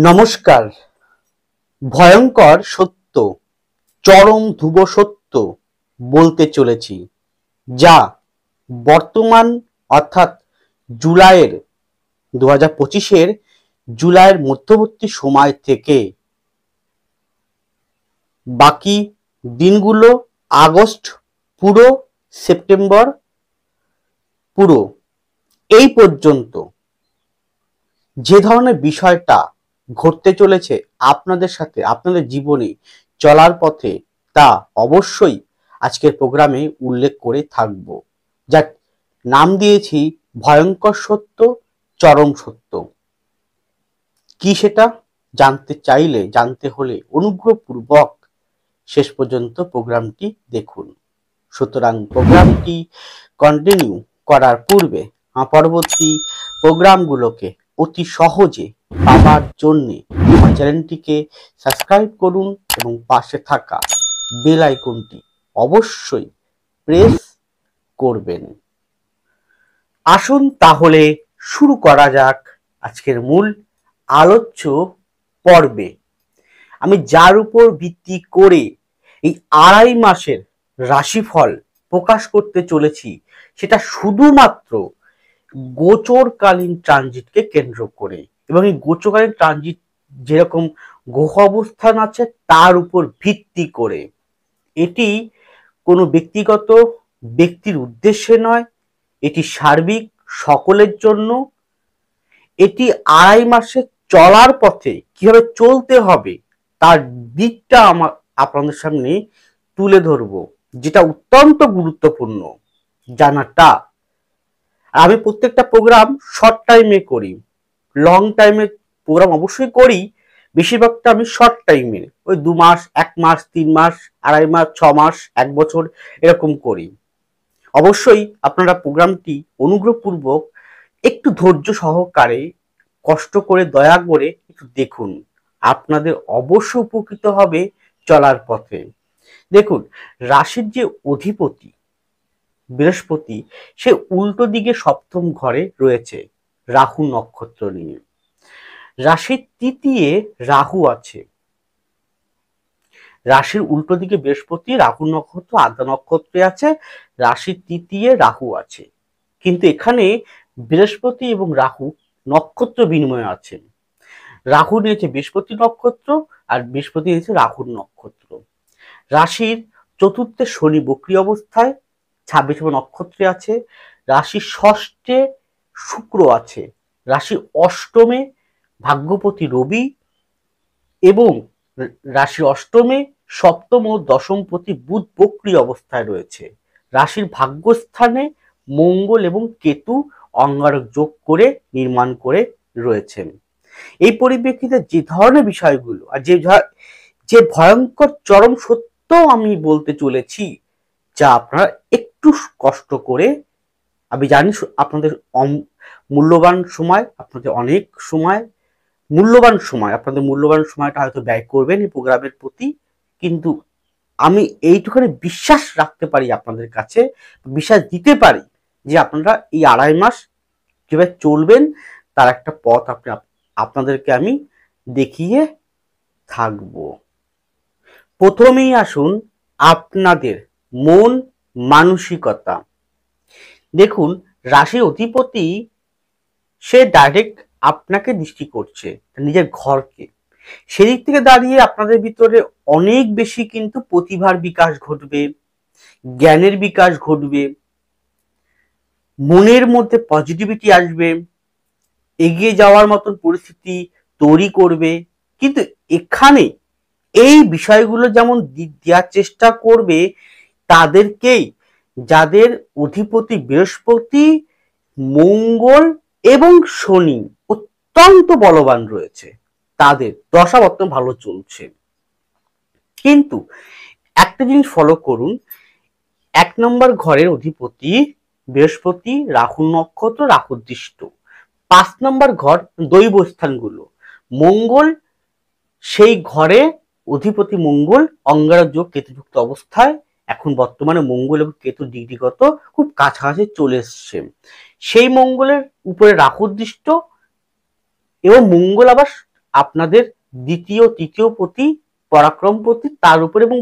নমস্কার। ভয়ঙ্কর সত্য, চরম ধ্রুব সত্য বলতে চলেছি, যা বর্তমান অর্থাৎ জুলাইয়ের 2025-এর জুলাইয়ের মধ্যবর্তী সময় থেকে বাকি দিনগুলো, আগস্ট পুরো, সেপ্টেম্বর পুরো, এই পর্যন্ত যে ধরনের বিষয়টা ঘটতে চলেছে আপনাদের সাথে, আপনাদের জীবনে চলার পথে, তা অবশ্যই আজকের প্রোগ্রামে উল্লেখ করে থাকবো। যার নাম দিয়েছি ভয়ঙ্কর সত্য, চরম সত্য। কি সেটা জানতে হলে অনুগ্রহপূর্বক শেষ পর্যন্ত প্রোগ্রামটি দেখুন। সুতরাং প্রোগ্রামটি কন্টিনিউ করার পূর্বে পরবর্তী প্রোগ্রামগুলোকে অতি সহজে পাওয়ার জন্য আমার চ্যানেলটিকে সাবস্ক্রাইব করুন এবং পাশে থাকা বেল আইকনটি অবশ্যই প্রেস করবেন। আসুন তাহলে শুরু করা যাক আজকের মূল আলোচ্য পর্বে। আমি যার উপর ভিত্তি করে এই 2.5 মাসের রাশিফল প্রকাশ করতে চলেছি, সেটা শুধুমাত্র গোচরকালীন ট্রানজিটকে কেন্দ্র করে, এবং এই গোচরকালীন ট্রানজিট যেরকম গ্রহ অবস্থান আছে তার উপর ভিত্তি করে। এটি কোনো ব্যক্তিগত ব্যক্তির উদ্দেশ্যে নয়, এটি সার্বিক সকলের জন্য। এটি 2.5 মাসে চলার পথে কিভাবে চলতে হবে তার দিকটা আপনাদের সামনে তুলে ধরবো, যেটা অত্যন্ত গুরুত্বপূর্ণ জানাটা। আমি প্রত্যেকটা প্রোগ্রাম শর্ট টাইমে করি, লং টাইমে প্রোগ্রাম অবশ্যই করি, বেশিরভাগটা আমি শর্ট টাইমে, ওই 2 মাস, 1 মাস, 3 মাস, 2.5 মাস, 6 মাস, 1 বছর এরকম করি। অবশ্যই আপনারা প্রোগ্রামটি অনুগ্রহপূর্বক একটু ধৈর্য সহকারে, কষ্ট করে, দয়া করে একটু দেখুন, আপনাদের অবশ্য উপকৃত হবে চলার পথে। দেখুন, রাশির যে অধিপতি বৃহস্পতি, সে উল্টো দিকে সপ্তম ঘরে রয়েছে রাহু নক্ষত্র নিয়ে। রাশির তৃতীয়ে রাহু আছে। রাশির উল্টো দিকে বৃহস্পতি, রাহু নক্ষত্র, আদ্রা নক্ষত্রে আছে, রাশির তৃতীয়ে রাহু আছে। কিন্তু এখানে বৃহস্পতি এবং রাহু নক্ষত্র বিনিময় আছেন। রাহু নিয়েছে বৃহস্পতি নক্ষত্র, আর বৃহস্পতি নিয়েছে রাহুর নক্ষত্র। রাশির চতুর্থে শনি বক্রী অবস্থায় 26 নক্ষত্রে আছে। রাশির ষষ্ঠে শুক্র আছে। রাশির অষ্টমে ভাগ্যপতি রবি, এবং রাশির অষ্টমে সপ্তম ও দশমপতি বুধ বক্রী অবস্থায় রয়েছে। রাশির ভাগ্যস্থানে মঙ্গল এবং কেতু অঙ্গারক যোগ করে নির্মাণ করে রয়েছেন। এই পরিপ্রেক্ষিতে যে ধরনের বিষয়গুলো আর যে ভয়ঙ্কর চরম সত্য আমি বলতে চলেছি, যা আপনারা একটু কষ্ট করে, আমি জানি আপনাদের মূল্যবান সময়, আপনাদের অনেক সময়, আপনাদের মূল্যবান সময়টা হয়তো ব্যয় করবেন এই প্রোগ্রামের প্রতি, কিন্তু আমি এইটুখানি বিশ্বাস রাখতে পারি আপনাদের কাছে, বিশ্বাস দিতে পারি যে আপনারা এই 2.5 মাস কিভাবে চলবেন তার একটা পথ আপনাদেরকে আমি দেখিয়ে থাকবো। প্রথমেই আসুন আপনাদের মন মানসিকতা। দেখুন, রাশির অধিপতি সে ডাইরেক্ট আপনাকে দৃষ্টি করছে, নিজের ঘরকে। সেদিক থেকে দাঁড়িয়ে আপনাদের ভিতরে অনেক বেশি কিন্তু প্রতিভার বিকাশ ঘটবে, জ্ঞানের বিকাশ ঘটবে, মনের মধ্যে পজিটিভিটি আসবে, এগিয়ে যাওয়ার মতন পরিস্থিতি তৈরি করবে। কিন্তু এখানে এই বিষয়গুলো যেমন দেওয়ার চেষ্টা করবে তাদেরকেই যাদের অধিপতি বৃহস্পতি, মঙ্গল এবং শনি অত্যন্ত বলবান রয়েছে, তাদের দশা বর্তমান ভালো চলছে। কিন্তু একটা জিনিস ফলো করুন, 1 নম্বর ঘরের অধিপতি বৃহস্পতি, রাহু নক্ষত্র, রাহু দৃষ্ট। 5 নম্বর ঘর দৈব স্থানগুলো, মঙ্গল সেই ঘরে অধিপতি মঙ্গল অঙ্গারক যোগ কেতুযুক্ত অবস্থায় এখন বর্তমানে মঙ্গল এবং কেতু ডিগ্রিগত খুব কাছাকাছি চলে এসছে। সেই মঙ্গলের উপরে রাহু দৃষ্ট, এবং মঙ্গল আবার আপনাদের দ্বিতীয় তৃতীয় পতি পরাক্রম পতি, তার উপরে এবং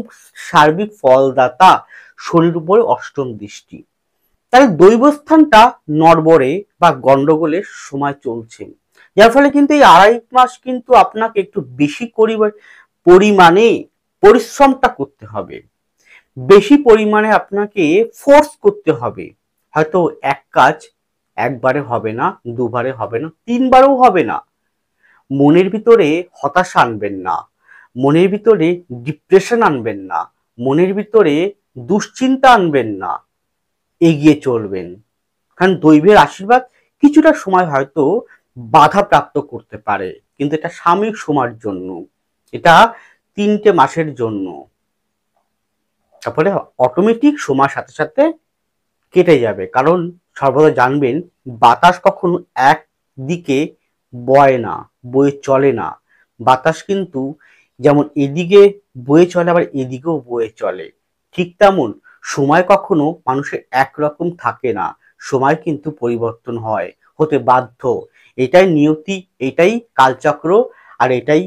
সার্বিক ফলদাতা শনির উপরে অষ্টম দৃষ্টি। তাহলে দৈবস্থানটা নড়বড়ে বা গন্ডগোলের সময় চলছে, যার ফলে কিন্তু এই 2.5 মাস কিন্তু আপনাকে একটু বেশি পরিমাণে পরিশ্রমটা করতে হবে, বেশি পরিমাণে আপনাকে ফোর্স করতে হবে। হয়তো এক কাজ একবারে হবে না, দুবারে হবে না, 3বারও হবে না। মনের ভিতরে হতাশা আনবেন না, মনের ভিতরে ডিপ্রেশন আনবেন না, মনের ভিতরে দুশ্চিন্তা আনবেন না, এগিয়ে চলবেন। কারণ দৈবের আশীর্বাদ কিছুটা সময় হয়তো বাধা প্রাপ্ত করতে পারে, কিন্তু এটা সাময়িক সময়ের জন্য, এটা 3টে মাসের জন্য। তারপরে অটোমেটিক সময়ের সাথে সাথে কেটে যাবে। কারণ সর্বদা জানবেন, বাতাস কখনো একদিকে বয় না, বয়ে চলে না। বাতাস কিন্তু যেমন এদিকে বয়ে চলে, আবার এদিকেও বয়ে চলে। ঠিক তেমন সময় কখনো মানুষের একরকম থাকে না, সময় কিন্তু পরিবর্তন হয়, হতে বাধ্য। এটাই নিয়তি, এটাই কালচক্র, আর এটাই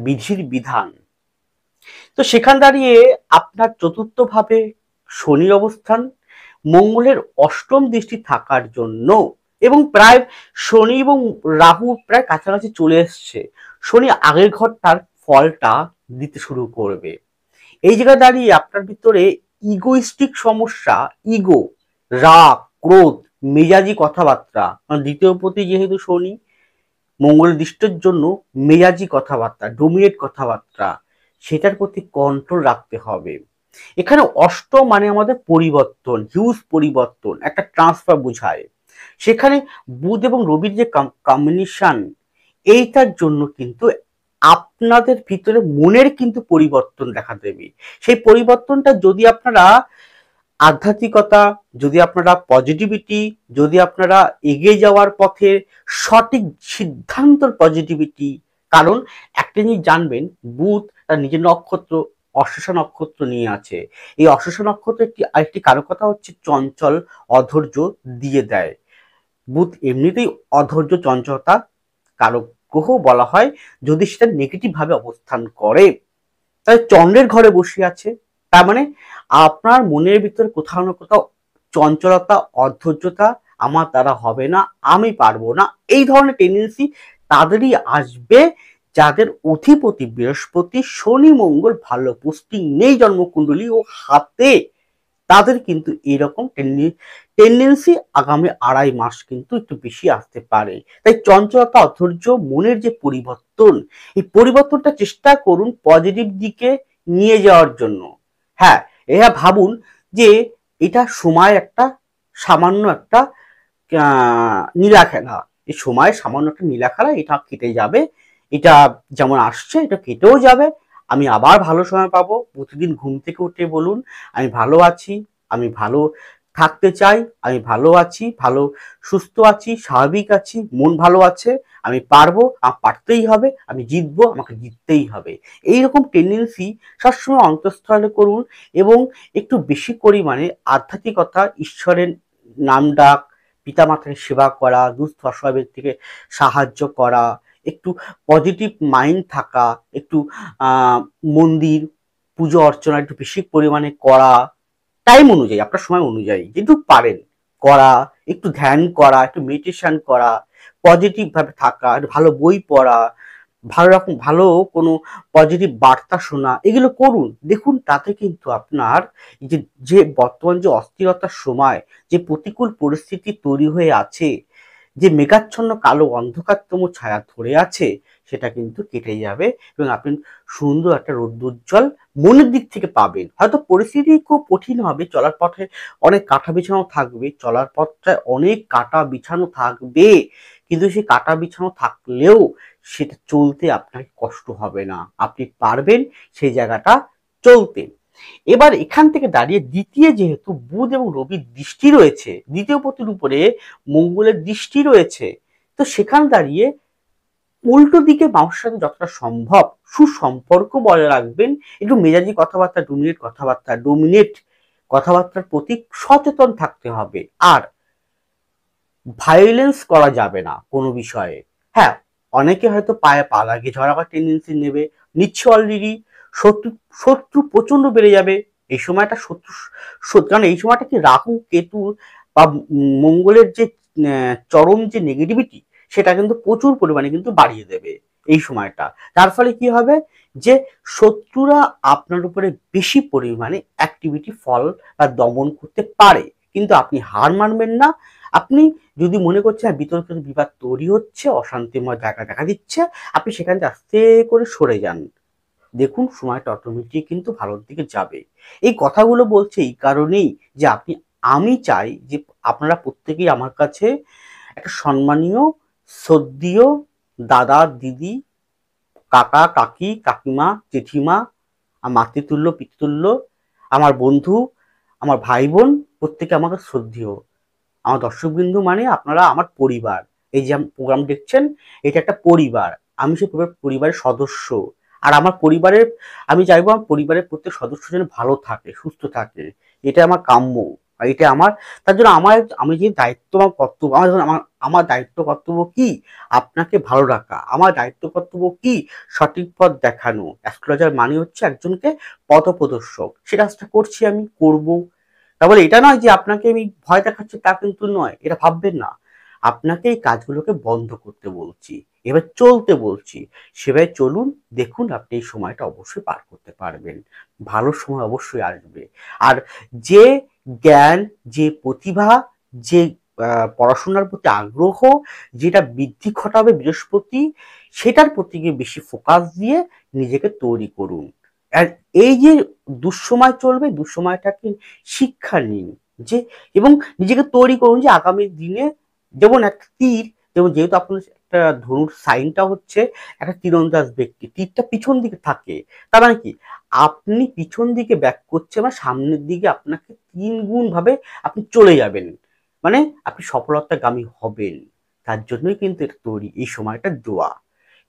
বিধির বিধান। তো সেখান দাঁড়িয়ে আপনার চতুর্থ ভাবে শনির অবস্থান, মঙ্গলের অষ্টম দৃষ্টি থাকার জন্য, এবং প্রায় শনি এবং রাহু প্রায় কাছাকাছি চলে এসছে। শনি আগের ঘরটার ফলটা দিতে শুরু করবে। এই জায়গায় দাঁড়িয়ে আপনার ভিতরে ইগোইস্টিক সমস্যা, ইগো, রাগ, ক্রোধ, মেজাজি কথাবার্তা, দ্বিতীয় পতি যেহেতু শনি, মঙ্গলের দৃষ্টির জন্য মেজাজি কথাবার্তা, ডোমিনেট কথাবার্তা, সেটার প্রতি কন্ট্রোল রাখতে হবে। এখানে অষ্টম মানে আমাদের পরিবর্তন, হিউজ পরিবর্তন, একটা ট্রান্সফার বোঝায়। সেখানে বুধ এবং রবির যে কম্বিনেশন, এইটার জন্য কিন্তু আপনাদের ভিতরে মনের কিন্তু পরিবর্তন দেখা দেবে। সেই পরিবর্তনটা যদি আপনারা আধ্যাত্মিকতা, যদি আপনারা পজিটিভিটি, যদি আপনারা এগিয়ে যাওয়ার পথে সঠিক সিদ্ধান্তর পজিটিভিটি, কারণ একটা জিনিস জানবেন, বুধ তার নিজের নক্ষত্র অশ্বসা নক্ষত্র নিয়ে আছে। এই অশ্বসা নক্ষত্র আরেকটি কারকতা হচ্ছে চঞ্চল, অধৈর্য দিয়ে দেয়। বুধ এমনিতেই অধৈর্য, চঞ্চলতা কারক গ্রহ বলা হয় যদি সেটা নেগেটিভ ভাবে অবস্থান করে। তাই চন্দ্রের ঘরে বসে আছে, তার মানে আপনার মনের ভিতরে কোথাও না কোথাও চঞ্চলতা, অধৈর্যতা, আমার দ্বারা হবে না, আমি পারবো না, এই ধরনের টেন্ডেন্সি তাদেরই আসবে যাদের অধিপতি বৃহস্পতি, শনি, মঙ্গল ভালো পোস্টিং নেই জন্মকুণ্ডলী ও হাতে, তাদের কিন্তু এরকম টেন্ডেন্সি আগামী 2.5 মাস কিন্তু একটু বেশি আসতে পারে। তাই চঞ্চলতা, অধৈর্য, মনের যে পরিবর্তন, এই পরিবর্তনটা চেষ্টা করুন পজিটিভ দিকে নিয়ে যাওয়ার জন্য। হ্যাঁ, এরা ভাবুন যে এটা সময়, একটা সামান্য একটা নীলা খেলা, এই সময় সামান্য একটা নীলা খেলা, এটা কেটে যাবে, এটা যেমন আসছে এটা কেটেও যাবে। আমি আবার ভালো সময় পাবো। প্রতিদিন ঘুম থেকে উঠে বলুন, আমি ভালো আছি, আমি ভালো থাকতে চাই, আমি ভালো আছি, ভালো সুস্থ আছি, স্বাভাবিক আছি, মন ভালো আছে, আমি পারবো, আমার পারতেই হবে, আমি জিতবো, আমাকে জিততেই হবে। এইরকম টেন্ডেন্সি সবসময় অন্তঃস্থলে করুন, এবং একটু বেশি পরিমাণে আধ্যাত্মিকতা, ঈশ্বরের নাম ডাক, পিতামাতাকে সেবা করা, দুস্থ অসহায় ব্যক্তিকে সাহায্য করা, একটু পজিটিভ মাইন্ড থাকা, একটু মন্দির পুজো অর্চনা একটু বেশি পরিমাণে করা, টাইম অনুযায়ী, আপনার সময় অনুযায়ী যেটুকু পারেন করা, একটু ধ্যান করা, একটু মেডিটেশন করা, পজিটিভ ভাবে থাকা, একটু ভালো বই পড়া, ভালো কোনো পজিটিভ বার্তা শোনা, এগুলো করুন। দেখুন তাতে কিন্তু আপনার যে বর্তমান যে অস্থিরতার সময়, যে প্রতিকূল পরিস্থিতি তৈরি হয়ে আছে, যে মেঘাচ্ছন্ন কালো অন্ধকারতম ছায়া ধরে আছে, সেটা কিন্তু কেটে যাবে, এবং আপনি সুন্দর একটা রৌদ্রোজ্জ্বল মনের দিক থেকে পাবেন। হয়তো পরিস্থিতি খুব কঠিন হবে, চলার পথে অনেক কাটা বিছানো থাকবে, চলার পথটায় অনেক কাটা বিছানো থাকবে, কিন্তু সেই কাটা বিছানো থাকলেও সেটা চলতে আপনার কষ্ট হবে না, আপনি পারবেন সেই জায়গাটা চলতে। এবার এখান থেকে দাঁড়িয়ে দ্বিতীয়, যেহেতু বুধ এবং রবির দৃষ্টি রয়েছে, দ্বিতীয় পতির উপরে মঙ্গলের দৃষ্টি রয়েছে, তো সেখান দাঁড়িয়ে উল্টো দিকে মানুষের সাথে যতটা সম্ভব সুসম্পর্ক বজায় রাখবেন। একটু মেজাজি কথাবার্তা, ডোমিনেট কথাবার্তার প্রতি সচেতন থাকতে হবে। আর ভায়োলেন্স করা যাবে না কোনো বিষয়ে। হ্যাঁ, অনেকে হয়তো পায়ে পা লাগিয়ে ঝগড়া টেন্ডেন্সি নেবে, নিচ্ছে অলরেডি। শত্রু শত্রু প্রচন্ড বেড়ে যাবে এই সময়টা। কারণ এই সময়টা কি রাহু কেতু বা মঙ্গলের যে চরম যে নেগেটিভিটি, সেটা কিন্তু প্রচুর পরিমাণে কিন্তু বাড়িয়ে দেবে এই সময়টা। তার ফলে কি হবে যে শত্রুরা আপনার উপরে বেশি পরিমাণে অ্যাক্টিভিটি ফল বা দমন করতে পারে, কিন্তু আপনি হার মানবেন না। আপনি যদি মনে করছেন বিতর্ক বিবাদ তৈরি হচ্ছে, অশান্তিময় জায়গা দেখা দিচ্ছে, আপনি সেখান থেকে আস্তে করে সরে যান। দেখুন সময়টা অটোমেটিক কিন্তু ভালোর দিকে যাবে। এই কথাগুলো বলছে এই কারণেই যে আমি চাই যে আপনারা প্রত্যেকেই আমার কাছে একটা সম্মানীয়, শ্রদ্ধেয় দাদা, দিদি, কাকা, কাকি, কাকিমা, জেঠিমা, মাতৃতুল্য, পিতৃতুল্য, আমার বন্ধু, আমার ভাই বোন, প্রত্যেকে আমাকে শ্রদ্ধেয়। আমার দর্শকবৃন্দ মানে আপনারা আমার পরিবার। এই যে প্রোগ্রাম দেখছেন, এটা একটা পরিবার। আমি সেই পরিবারের সদস্য। আর আমার পরিবারের, আমি চাইবো আমার পরিবারের প্রত্যেক সদস্য যেন ভালো থাকে, সুস্থ থাকে। এটা আমার কাম্য। আর এটা আমার, তার জন্য আমি যে দায়িত্ব, আমার কর্তব্য, আমার দায়িত্ব কর্তব্য কি আপনাকে ভালো রাখা। আমার দায়িত্ব কর্তব্য কি সঠিক পথ দেখানো। অ্যাস্ট্রোলজার মানে হচ্ছে একজনকে পথপ্রদর্শক। সে কাজটা করছি, আমি করব। তাহলে এটা নয় যে আপনাকে আমি ভয় দেখাচ্ছি, তা কিন্তু নয়, এটা ভাববেন না। আপনাকে এই কাজগুলোকে বন্ধ করতে বলছি, এবার চলতে বলছি। সেভাবে চলুন, দেখুন আপনি এই সময়টা অবশ্যই পার করতে পারবেন। ভালো সময় অবশ্যই আসবে। আর যে জ্ঞান, যে প্রতিভা, যে পড়াশোনার প্রতি আগ্রহ, যেটা বৃদ্ধি ঘটাবে বৃহস্পতি, সেটার প্রতি বেশি ফোকাস দিয়ে নিজেকে তৈরি করুন। আর এই যে দুঃসময় চলবে, দুঃসময়টাকে শিক্ষা নিন, যে এবং নিজেকে তৈরি করুন যে আগামী দিনে, যেমন একটা তীর, যেমন যেহেতু আপনার একটা ধনুর সাইনটা হচ্ছে একটা তীরন্দাজ ব্যক্তি, তীরটা পিছন দিকে থাকে। তার মানে কি আপনি পিছন দিকে ব্যাক করছে বা সামনের দিকে আপনাকে 3 গুণ ভাবে আপনি চলে যাবেন, মানে আপনি সফলতাগামী হবেন। তার জন্যই কিন্তু এটা তৈরি, এই সময়টা দেওয়া।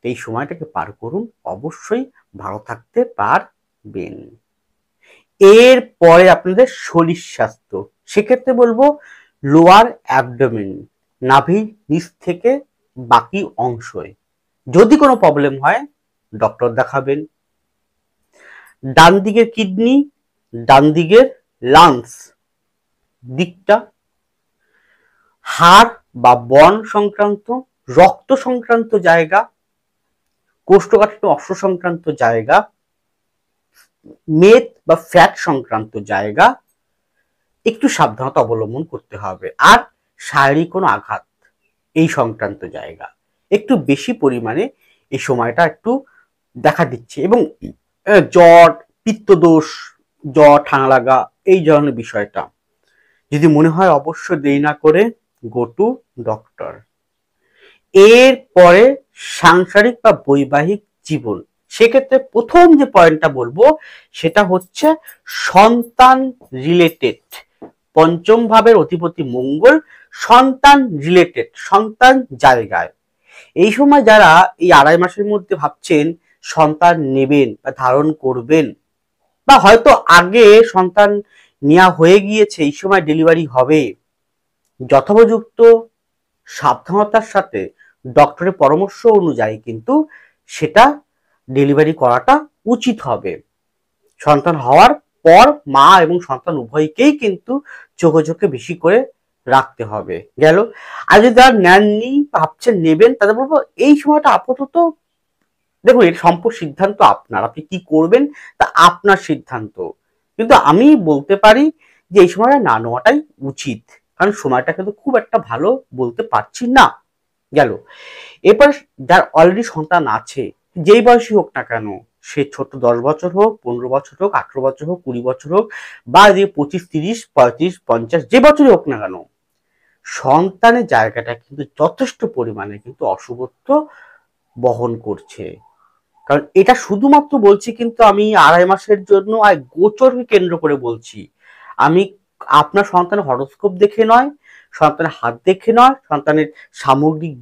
এই সময়টাকে পার করুন, অবশ্যই ভালো থাকতে পারবেন। এর পরে আপনাদের শরীর স্বাস্থ্য, সেক্ষেত্রে বলবো লোয়ার অ্যাবডোমেন, নাভির নিচ থেকে বাকি অংশে যদি কোনো প্রবলেম হয় ডক্টর দেখাবেন। ডান দিকের কিডনি, ডান দিকের লাংস দিকটা, হাড় বা বন সংক্রান্ত, রক্ত সংক্রান্ত জায়গা, কোষ্ঠকাঠিন্য অশ্ব সংক্রান্ত জায়গা, মেদ বা ফ্যাট সংক্রান্ত জায়গা একটু সাবধানতা অবলম্বন করতে হবে। আর শারীরিক কোনো আঘাত এই সংক্রান্ত জায়গা একটু বেশি পরিমাণে এই সময়টা একটু দেখা দিচ্ছে। এবং জ্বর, পিত্তদোষ, জ্বর, ঠান্ডা লাগা, এই ধরনের বিষয়টা যদি মনে হয় অবশ্যই দেরি না করে গো টু ডক্টর। এর পরে সাংসারিক বা বৈবাহিক জীবন, সেক্ষেত্রে প্রথম যে পয়েন্টটা বলবো সেটা হচ্ছে সন্তান রিলেটেড। পঞ্চম ভাবের অধিপতি মঙ্গল, সন্তান রিলেটেড, সন্তান জায়গায়। এই সময় যারা এই 2.5 মাসের মধ্যে ভাবছেন সন্তান নেবেন বা ধারণ করবেন, বা হয়তো আগে সন্তান নেওয়া হয়ে গিয়েছে, এই সময় ডেলিভারি হবে, যথোপযুক্ত সাবধানতার সাথে ডক্টরের পরামর্শ অনুযায়ী কিন্তু সেটা ডেলিভারি করাটা উচিত হবে। সন্তান হওয়ার পর মা এবং সন্তান উভয়কেই কিন্তু চোখে চোখে বেশি করে রাখতে হবে গেল। আর যদি তারা নেননি, ভাবছেন নেবেন, তাদের বলবো এই সময়টা আপাতত দেখুন, এর সম্পূর্ণ সিদ্ধান্ত আপনার, আপনি কি করবেন তা আপনার সিদ্ধান্ত। কিন্তু আমি বলতে পারি যে এই সময়টা না নেওয়াটাই উচিত, কারণ সময়টা কিন্তু খুব একটা ভালো বলতে পারছি না গেল। এরপর যার অলরেডি সন্তান আছে, যেই বয়সী হোক না কেন, সে ছোট 10 বছর হোক, 15 বছর হোক, 18 বছর হোক, 20 বছর হোক, বা যে 25, 30, 35, 50 যে বছরই হোক না কেন, সন্তানের জায়গাটা কিন্তু যথেষ্ট পরিমাণে কিন্তু অশুভত্ব বহন করছে। কারণ এটা শুধুমাত্র বলছি কিন্তু আমি 2.5 মাসের জন্য, আর গোচরকে কেন্দ্র করে বলছি। আমি আপনার সন্তানের হরোস্কোপ দেখে নয়, সন্তানের হাত দেখে নয়, সন্তানের সামগ্রিক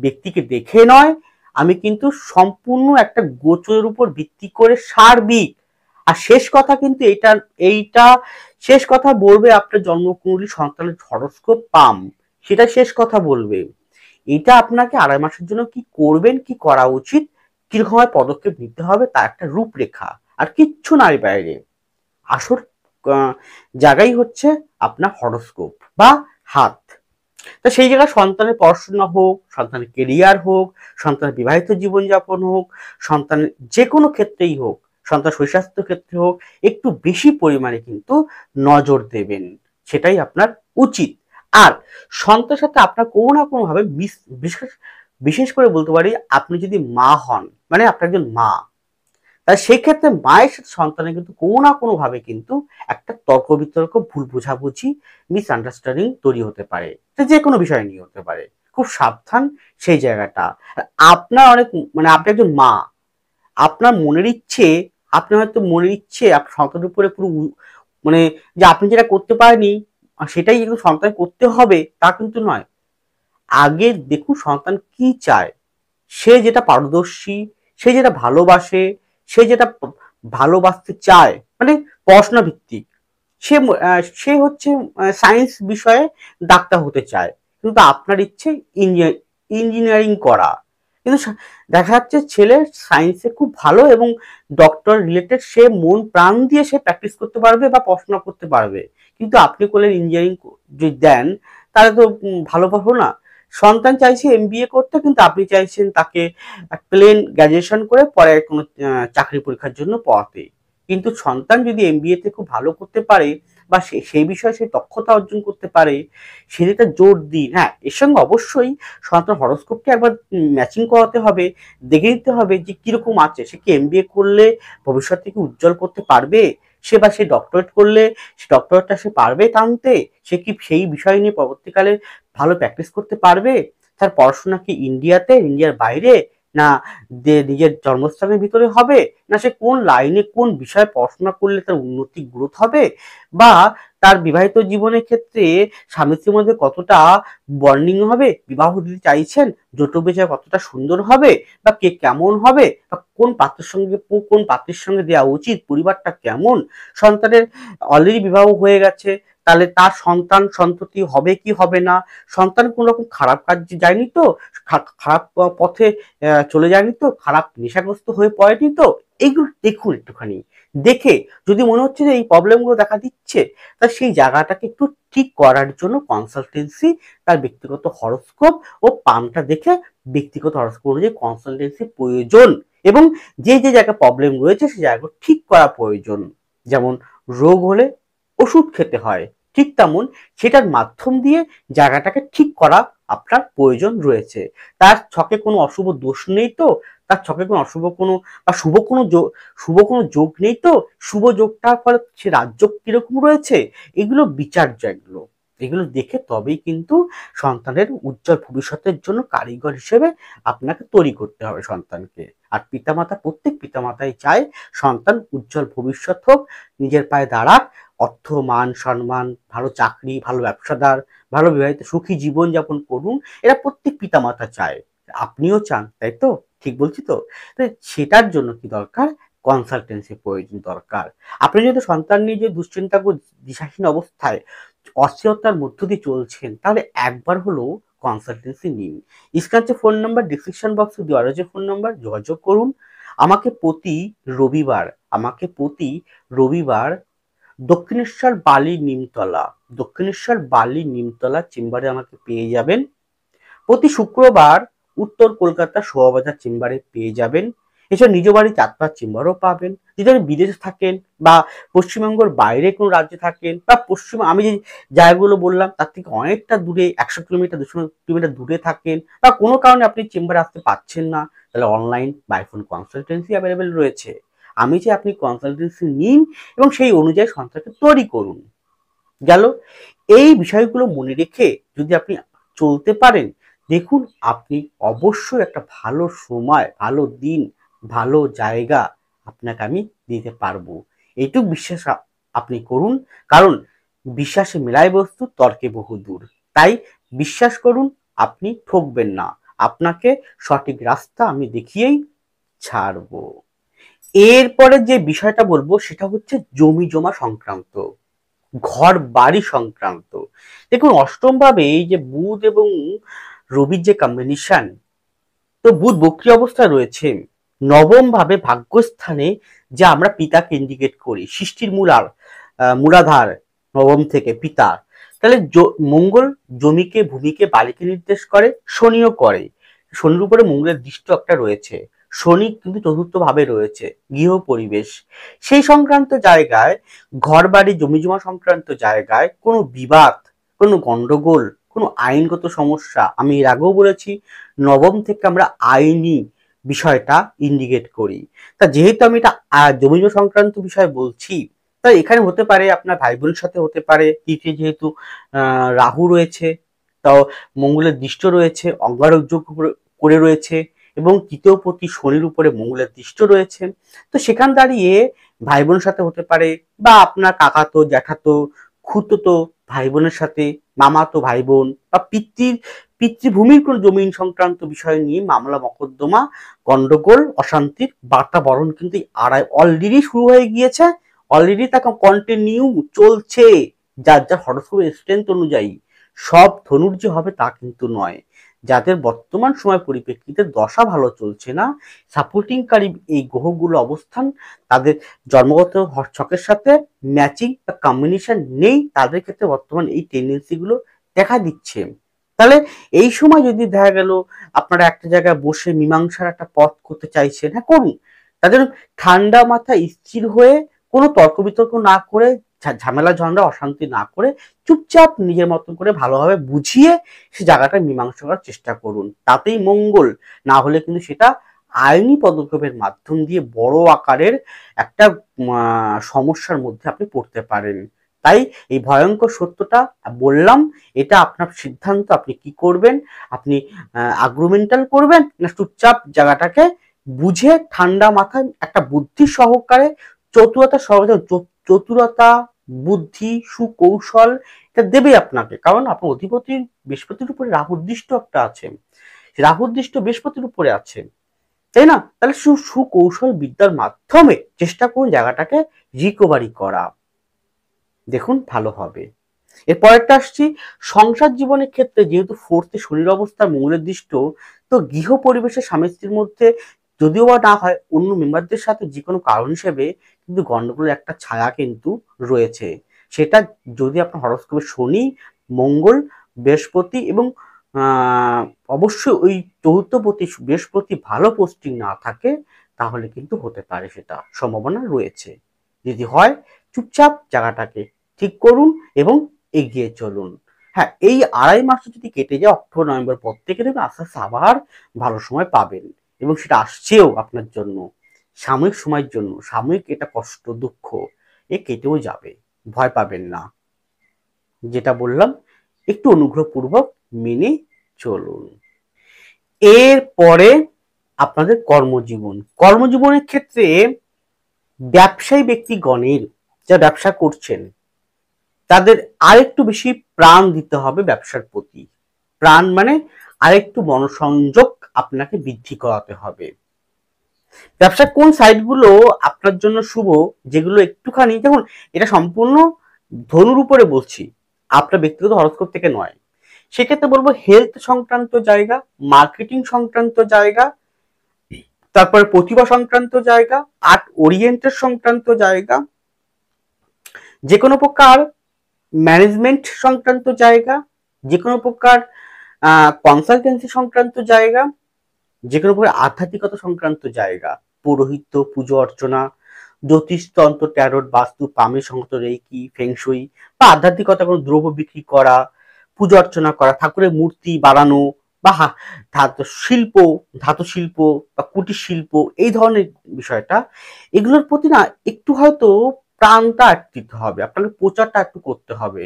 ব্যক্তিকে দেখে নয়, আমি কিন্তু সম্পূর্ণ একটা গোচরের উপর ভিত্তি করে সার্বিক। আর শেষ কথা কিন্তু এইটা শেষ কথা বলবে আপনার জন্মকুণ্ডলী, সন্তানের হরোস্কোপ পাম, সেটা শেষ কথা বলবে। এটা আপনাকে 2.5 মাসের জন্য কি করবেন, কি করা উচিত, কিরকম পদক্ষেপ নিতে হবে তার একটা রূপরেখা, আর কিচ্ছু নাই বাইরে। আসল জায়গাই হচ্ছে আপনার হরোস্কোপ বা হাত। তা সেই জায়গায় সন্তানের পড়াশোনা হোক, সন্তানের কেরিয়ার হোক, সন্তানের বিবাহিত জীবনযাপন হোক, সন্তানের যে কোনো ক্ষেত্রেই হোক, সন্তান শরীর-স্বাস্থ্য ক্ষেত্রে হোক, একটু বেশি পরিমাণে কিন্তু নজর দেবেন। সেটাই আপনার উচিত। আর সন্তানের সাথে আপনার কোনো না কোনোভাবে বিশেষ বিশেষ করে বলতে পারি, আপনি যদি মা হন, মানে আপনি একজন মা, তাই সেই ক্ষেত্রে মায়ের সাথে সন্তানের কিন্তু কোনো না কোনো ভাবে কিন্তু একটা তর্ক বিতর্ক, ভুল বোঝাবুঝি, মিসআন্ডারস্ট্যান্ডিং তৈরি হতে পারে। যে কোনো বিষয় নিয়ে হতে পারে। খুব সাবধান সেই জায়গাটা। আপনার অনেক মানে আপনি একজন মা, আপনার মনের ইচ্ছে, আপনি হয়তো মনের ইচ্ছে আপনার সন্তানের উপরে পুরো মানে যে আপনি যেটা করতে পারেনি সেটাই কিন্তু সন্তান করতে হবে তা কিন্তু নয়। আগে দেখুন সন্তান কি চায়, সে যেটা পারদর্শী, সে যেটা ভালোবাসে, সে যেটা ভালোবাসতে চায়, মানে পড়াশোনা ভিত্তিক, সে হচ্ছে সায়েন্স বিষয়ে ডাক্তার হতে চায়, কিন্তু আপনার ইচ্ছে ইঞ্জিনিয়ারিং করা। কিন্তু দেখা যাচ্ছে ছেলে সায়েন্সে খুব ভালো এবং ডক্টর রিলেটেড সে মন প্রাণ দিয়ে সে প্র্যাকটিস করতে পারবে বা পড়াশোনা করতে পারবে, কিন্তু আপনি করলেন ইঞ্জিনিয়ারিং যদি দেন তাহলে তো ভালো পাবো না। সন্তান চাইছে এমবিএ করতে, কিন্তু আপনি চাইছেন তাকে প্লেন গ্র্যাজুয়েশন করে পরে কোনো চাকরি পরীক্ষার জন্য পড়াতে। কিন্তু সন্তান যদি এমবিএ তে খুব ভালো করতে পারে বা সেই বিষয়ে সে দক্ষতা অর্জন করতে পারে, সেটা জোর দিন। হ্যাঁ, এর সঙ্গে অবশ্যই সন্তান হরোস্কোপকে একবার ম্যাচিং করাতে হবে, দেখে নিতে হবে যে কিরকম আছে, সে কি এমবিএ করলে ভবিষ্যৎ থেকে উজ্জ্বল করতে পারবে, সে ডক্টরেট করলে সে ডক্টরেটটা সে পারবে টানতে, সে কি সেই বিষয় নিয়ে পরবর্তীকালে ভালো প্র্যাকটিস করতে পারবে, তার পড়াশোনা কি ইন্ডিয়াতে, ইন্ডিয়ার বাইরে, না নিজের জন্মস্থানের ভিতরে হবে, না সে কোন লাইনে কোন বিষয়ে পড়াশোনা করলে তার উন্নতি গ্রোথ হবে, বা তার বিবাহিত জীবনের ক্ষেত্রে স্বামী স্ত্রীর মধ্যে কতটা বন্ডিং হবে, বিবাহ দিতে চাইছেন, যৌতুক বিষয় কতটা সুন্দর হবে, বা কে কেমন হবে, বা কোন পাত্রের সঙ্গে দেওয়া উচিত, পরিবারটা কেমন, সন্তানের অলরেডি বিবাহ হয়ে গেছে তাহলে তার সন্তান সন্ততি হবে কি হবে না, সন্তান কোন রকম খারাপ কাজে যায়নি তো, খারাপ পথে চলে যায়নি তো, খারাপ নেশাগ্রস্ত হয়ে পড়েনি তো, এইগুলো দেখুন একটুখানি। দেখে যদি মনে হচ্ছে যে এই প্রবলেমগুলো দেখা দিচ্ছে, তা সেই জায়গাটাকে একটু ঠিক করার জন্য কনসালটেন্সি, তার ব্যক্তিগত হরোস্কোপ ও পামটা দেখে ব্যক্তিগত হরোস্কোপ অনুযায়ী কনসালটেন্সি প্রয়োজন, এবং যে জায়গায় প্রবলেম রয়েছে সেই জায়গাগুলো ঠিক করা প্রয়োজন। যেমন রোগ হলে ওষুধ খেতে হয়, ঠিক তেমন সেটার মাধ্যম দিয়ে জায়গাটাকে ঠিক করা আপনার প্রয়োজন রয়েছে। তার ছকে কোনো অশুভ দোষ নেই তো, তার ছকে কোনো অশুভ কোনো বা শুভ কোনো যোগ নেই তো, শুভ যোগটার ফলে সে রাজযোগ কিরকম রয়েছে, এগুলো বিচার্য। এগুলো দেখে তবেই কিন্তু সন্তানের উজ্জ্বল ভবিষ্যতের জন্য কারিগর হিসেবে আপনাকে তৈরি করতে হবে সন্তানকে। আর পিতামাতা, প্রত্যেক পিতামাতাই চায় সন্তান উজ্জ্বল ভবিষ্যৎ হোক, নিজের পায়ে দাঁড়াক, অর্থ মান সম্মান, ভালো চাকরি, ভালো ব্যবসাদার, ভালো বিবাহিত সুখী জীবন যাপন করুন, এরা প্রত্যেক পিতামাতা চায়। আপনিও চান, তাই তো? ঠিক বলছি তো? সেটার জন্য কি দরকার? কনসালটেন্সি প্রয়োজন দরকার। আপনি যদি সন্তান নিয়ে যে দুশ্চিন্তা দিশাহীন অবস্থায় অস্থিরতার মধ্য দিয়ে চলছেন, তাহলে একবার হলেও কনসালটেন্সি নিন। স্ক্রিনে ফোন নাম্বার, ডিসক্রিপশন বক্সে দেওয়া রয়েছে ফোন নাম্বার, যোগাযোগ করুন। আমাকে প্রতি রবিবার দক্ষিণেশ্বর বালি নিমতলা চেম্বারে আমাকে পেয়ে যাবেন। প্রতি শুক্রবার উত্তর কলকাতা শোভাবাজার চেম্বারে পেয়ে যাবেন। এছাড়া নিজ বাড়ি চাঁদপাড় চেম্বারও পাবেন। যদি আপনি বিদেশে থাকেন বা পশ্চিমবঙ্গের বাইরে কোনো রাজ্যে থাকেন, বা আমি যে জায়গাগুলো বললাম তার থেকে অনেকটা দূরে, 100 কিলোমিটার 200 কিলোমিটার দূরে থাকেন, বা কোনো কারণে আপনি চেম্বারে আসতে পারছেন না, তাহলে online by phone consultancy available রয়েছে। আমি চাই আপনি কনসালটেন্সি নিন এবং সেই অনুযায়ী সন্তানকে তৈরি করুন। গেল। এই বিষয়গুলো মনে রেখে যদি আপনি চলতে পারেন, দেখুন আপনি অবশ্যই একটা ভালো সময়, ভালো দিন, ভালো জায়গা আপনাকে আমি দিতে পারবো। এইটুকু বিশ্বাস আপনি করুন, কারণ বিশ্বাসে মেলায় বস্তু, তর্কে বহুদূর। তাই বিশ্বাস করুন, আপনি ঠকবেন না। আপনাকে সঠিক রাস্তা আমি দেখিয়েই ছাড়বো। এরপরে যে বিষয়টা বলবো সেটা হচ্ছে জমি জমা সংক্রান্ত, ঘর বাড়ি সংক্রান্ত। দেখুন অষ্টম ভাবে এই যে বুধ এবং রবির যে কম্বিনেশন, তো বুধ বক্রী অবস্থায় রয়েছে নবম ভাবে ভাগ্যস্থানে, যা আমরা পিতাকে ইন্ডিকেট করি, সৃষ্টির মূলাধার নবম থেকে পিতা। তাহলে মঙ্গল জমিকে, ভূমিকে, বালিকে নির্দেশ করে, শনিও করে। শনির উপরে মঙ্গলের দৃষ্টি একটা রয়েছে, শনি কিন্তু চতুর্থ ভাবে রয়েছে, গৃহ পরিবেশ। সেই সংক্রান্ত জায়গায়, ঘর বাড়ি জমি জমা সংক্রান্ত জায়গায় কোনো বিবাদ, কোনো গন্ডগোল, কোনো আইনগত সমস্যা, আমি এর আগেও বলেছি নবম থেকে আমরা আইনি বিষয়টা ইন্ডিকেট করি। তা যেহেতু আমি এটা জমি জমা সংক্রান্ত বিষয় বলছি, তাই এখানে হতে পারে আপনার ভাই বোনের সাথে হতে পারে, তৃতীয় যেহেতু রাহু রয়েছে, তাও মঙ্গলের দৃষ্ট রয়েছে, অঙ্গারক যোগ করে রয়েছে, এবং তৃতীয় পতি শনির উপরে মঙ্গলের দৃষ্ট রয়েছে। তো সেখান দাঁড়িয়ে ভাই বোনের সাথে হতে পারে, বা আপনার কাকাতো, জ্যাঠাতো, খুড়তো ভাই বোনের সাথে, মামাতো ভাই বোন, বা পিতৃভূমির কোন জমিন সংক্রান্ত বিষয় নিয়ে মামলা মকদ্দমা, গন্ডগোল, অশান্তির বাতাবরণ কিন্তু অলরেডি শুরু হয়ে গিয়েছে, অলরেডি তা কন্টিনিউ চলছে। যার যার হরোস্কোপের স্ট্রেংথ অনুযায়ী সব ধনুর যে হবে তা কিন্তু নয়। যাদের বর্তমান সময় পরিপ্রেক্ষিতে দশা ভালো চলছে না, সাপোর্টিংকারী এই গ্রহগুলো অবস্থান তাদের জন্মগত ছকের সাথে ম্যাচিং বা কম্বিনেশন নেই, তাদের ক্ষেত্রে বর্তমান এই টেন্ডেন্সি গুলো দেখা দিচ্ছে। তাহলে এই সময় যদি দেখা গেল আপনারা একটা জায়গায় বসে মীমাংসার একটা পথ করতে চাইছেন, হ্যাঁ করুন। তাদের ঠান্ডা মাথায় স্থির হয়ে কোনো তর্ক বিতর্ক না করে, ঝামেলা ঝঞ্ঝা অশান্তি না করে, চুপচাপ নিজের মতন করে ভালোভাবে বুঝিয়ে সে জায়গাটা মীমাংসা করার চেষ্টা করুন, তাতেই মঙ্গল। না হলে কিন্তু সেটা আইনি পদক্ষেপের মাধ্যম দিয়ে বড় আকারের একটা সমস্যার মধ্যে আপনি পড়তে পারেন। তাই এই ভয়ঙ্কর সত্যটা বললাম, এটা আপনার সিদ্ধান্ত, আপনি কি করবেন, আপনি আগ্রোমেন্টাল করবেন না চুপচাপ জায়গাটাকে বুঝে ঠান্ডা মাথায় একটা বুদ্ধি সহকারে, চতুরতা, বুদ্ধি, সুকৌশল এটা দেবে আপনাকে। কারণ আপনার অধিপতি বৃহস্পতির উপরে রাহুর দৃষ্ট একটা আছে, রাহুর দৃষ্ট বৃহস্পতির উপরে আছে, তাই না? তাহলে সুকৌশল বিদ্যার মাধ্যমে চেষ্টা করুন জায়গাটাকে রিকভারি করা, দেখুন ভালো হবে। এরপরেরটা আসছি সংসার জীবনের ক্ষেত্রে, যেহেতু ফোর্থে শনির অবস্থা, মঙ্গলের দৃষ্ট, তো গৃহ পরিবেশে স্বামী স্ত্রীর মধ্যে যদিও বা না হয়, অন্য মেম্বারদের সাথে যে কোনো কারণ হিসেবে কিন্তু গন্ডগোলের একটা ছায়া কিন্তু রয়েছে। সেটা যদি আপনার হরোস্কোপে শনি, মঙ্গল, বৃহস্পতি এবং অবশ্যই ওই চতুর্থপতি বৃহস্পতি ভালো পোস্টিং না থাকে, তাহলে কিন্তু হতে পারে, সেটা সম্ভাবনা রয়েছে। যদি হয় চুপচাপ জায়গাটাকে ঠিক করুন এবং এগিয়ে চলুন। হ্যাঁ, এই আড়াই মাস যদি কেটে যায়, অক্টোবর নভেম্বর পর থেকে দেখবেন আস্তে আস্তে আবার ভালো সময় পাবেন, এবং সেটা আসছেও আপনার জন্য, সাময়িক সময়ের জন্য, সাময়িক এটা কষ্ট দুঃখ এ কেটেও যাবে, ভয় পাবেন না। যেটা বললাম একটু অনুগ্রহপূর্বক মেনে চলুন। এরপরে আপনাদের কর্মজীবনের ক্ষেত্রে ব্যবসায়ী ব্যক্তিগণের যা ব্যবসা করছেন, তাদের আরেকটু বেশি প্রাণ দিতে হবে ব্যবসার প্রতি। প্রাণ মানে আরেকটু মনোসংযোগ আপনাকে বৃদ্ধি করাতে হবে। ব্যবসার কোন সাইটগুলো আপনার জন্য শুভ, যেগুলো একটুখানি, দেখুন এটা সম্পূর্ণ ধনুর উপরে বলছি, আপনার ব্যক্তিগত হরোস্কোপ থেকে নয়। সেক্ষেত্রে বলবো হেলথ সংক্রান্ত জায়গা, মার্কেটিং সংক্রান্ত জায়গা, তারপরে প্রতিভা সংক্রান্ত জায়গা, আর্ট ওরিয়েন্টেড সংক্রান্ত জায়গা, যে কোনো প্রকার ম্যানেজমেন্ট সংক্রান্ত জায়গা, যে কোনো প্রকার কনসালটেন্সি সংক্রান্ত জায়গা, যে কোনো প্রকার আধ্যাত্মিকতা সংক্রান্ত জায়গা, পৌরোহিত্য, পুজো অর্চনা, জ্যোতিষতন্ত্র, ট্যারোট, বাস্তু, পামি সংক্রান্ত রেকি, ফেংশুই, বা আধ্যাত্মিকতা কোনো দ্রব্য বিক্রি করা, পুজো অর্চনা করা, ঠাকুরের মূর্তি বানানো, বা ধাতু শিল্প বা কুটির শিল্প, এই ধরনের বিষয়টা, এগুলোর প্রতি না একটু হয়তো প্রাণটা দিতে হবে, আপনাকে প্রচারটা একটু করতে হবে,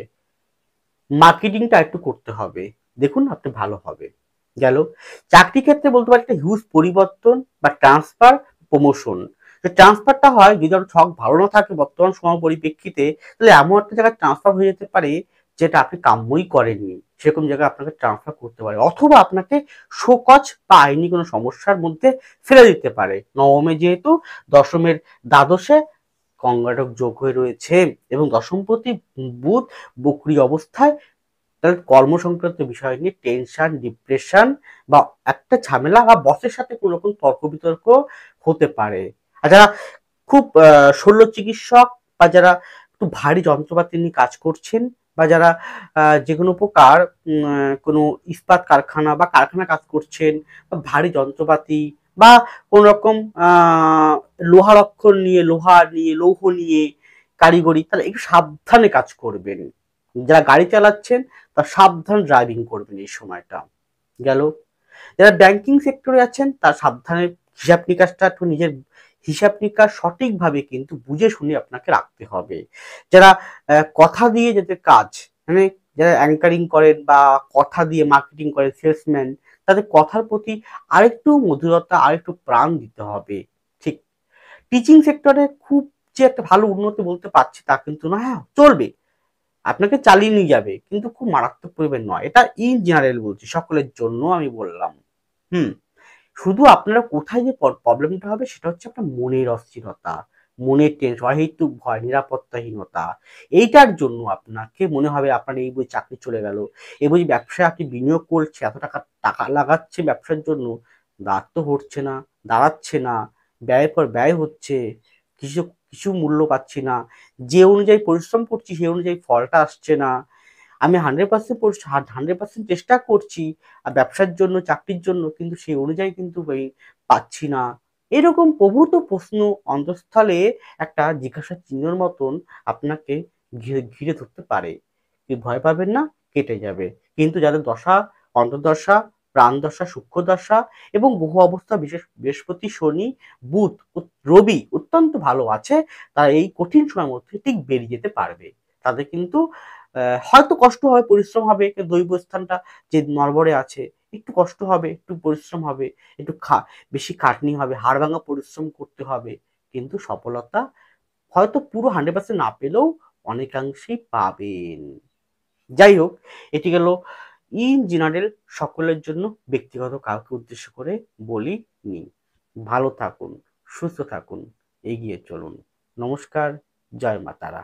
মার্কেটিংটা একটু করতে হবে, দেখুন আপনি ভালো হবে। গেল চাকরি ক্ষেত্রে বলতে পারি একটা হিউজ পরিবর্তন বা ট্রান্সফার, প্রমোশন। ট্রান্সফারটা হয় যদি আপনার ছক ভালো না থাকে বর্তমান সময় পরিপ্রেক্ষিতে, তাহলে এমন একটা জায়গায় ট্রান্সফার হয়ে যেতে পারে যেটা আপনি কাম্যই করেননি, সেরকম জায়গায় আপনাকে ট্রান্সফার করতে পারে, অথবা আপনাকে শোকজ বা আইনি কোনো সমস্যার মধ্যে ফেলে দিতে পারে। নবমে যেহেতু দশমের দ্বাদশে কঙ্গাটক যোগ হয়ে রয়েছে, এবং দশমপতি বুধ বক্রী অবস্থায় তাহলে কর্ম সংক্রান্ত বিষয় নিয়ে টেনশন, ডিপ্রেশন বা একটা ঝামেলা বা বসের সাথে কোনো রকম তর্ক বিতর্ক হতে পারে। আর যারা খুব শল্য চিকিৎসক বা যারা একটু ভারী যন্ত্রপাতি নিয়ে কাজ করছেন বা যারা যে কোনো প্রকার কোনো ইস্পাত কারখানা বা কারখানা কাজ করছেন বা ভারী যন্ত্রপাতি বা কোনো রকম লোহার অক্ষর নিয়ে, লোহা নিয়ে, লৌহ নিয়ে কারিগরি, তাহলে একটু সাবধানে কাজ করবেন। যারা গাড়ি চালাচ্ছেন তারা সাবধান ড্রাইভিং করবেন এই সময়টা। গেল। যারা ব্যাংকিং সেক্টরে আছেন তারা সাবধানে হিসাব নিকাশটা একটু নিজের হিসাব নিকাশ সঠিকভাবে কিন্তু বুঝে শুনে আপনাকে রাখতে হবে। যারা কথা দিয়ে যাদের কাজ, মানে যারা অ্যাঙ্কারিং করেন বা কথা দিয়ে মার্কেটিং করেন, সেলসম্যান, তাদের কথার প্রতি আরেকটু মধুরতা, আরেকটু প্রাণ দিতে হবে। ঠিক টিচিং সেক্টরে খুব যে একটা ভালো উন্নতি বলতে পারছি তা কিন্তু না, হ্যাঁ চলবে, আপনাকে চালিয়ে নিয়ে যাবে, কিন্তু খুব মারাত্মক পরিমাণ নয়। এটা ইন জেনারেল বলছি, সকলের জন্য আমি বললাম। হুম শুধু আপনারা কোথায় যে প্রবলেমটা হবে সেটা হচ্ছে আপনার মনের অস্থিরতা, মনের টেনশন, অহেতুক ভয়, নিরাপত্তাহীনতা। এইটার জন্য আপনাকে মনে হবে আপনার এই বই চাকরি চলে গেল, এই বই ব্যবসায় আপনি বিনিয়োগ করছে, এত টাকা টাকা লাগাচ্ছে ব্যবসার জন্য, দাঁড় তো হচ্ছে না, দাঁড়াচ্ছে না, ব্যয়ের পর ব্যয় হচ্ছে, কিছু কিছু মূল্য পাচ্ছি না, যে অনুযায়ী পরিশ্রম করছি সেই অনুযায়ী ফলটা আসছে না, আমি 100% চেষ্টা করছি ব্যবসার জন্য, চাকরির জন্য, কিন্তু সেই অনুযায়ী কিন্তু পাচ্ছি না। এরকম প্রভূত প্রশ্ন অন্তঃস্থলে একটা জিজ্ঞাসা চিহ্নের মতন আপনাকে ঘিরে ধরতে পারে। কি ভয় পাবেন না, কেটে যাবে। কিন্তু যাদের দশা, অন্তর্দশা, প্রাণদশা, সূক্ষ্মদশা এবং গ্রহ অবস্থা বিশেষ বৃহস্পতি, শনি, বুধ, রবি অত্যন্ত ভালো আছে, তারা এই কঠিন সময়ের মধ্যে ঠিক বেরিয়ে যেতে পারবে। তাদের কিন্তু হয়তো কষ্ট হবে, পরিশ্রম হবে, দৈব স্থানটা যে নড়বড়ে আছে, একটু কষ্ট হবে, একটু পরিশ্রম হবে, একটু বেশি খাটনি হবে, হাড় ভাঙা পরিশ্রম করতে হবে, কিন্তু সফলতা হয়তো পুরো 100% না পেলেও অনেকাংশেই পাবেন। যাই হোক, এটি গেল ইন জেনারেল সকলের জন্য, ব্যক্তিগত কাউকে উদ্দেশ্য করে বলিনি। ভালো থাকুন, সুস্থ থাকুন, এগিয়ে চলুন। নমস্কার, জয় মা তারা।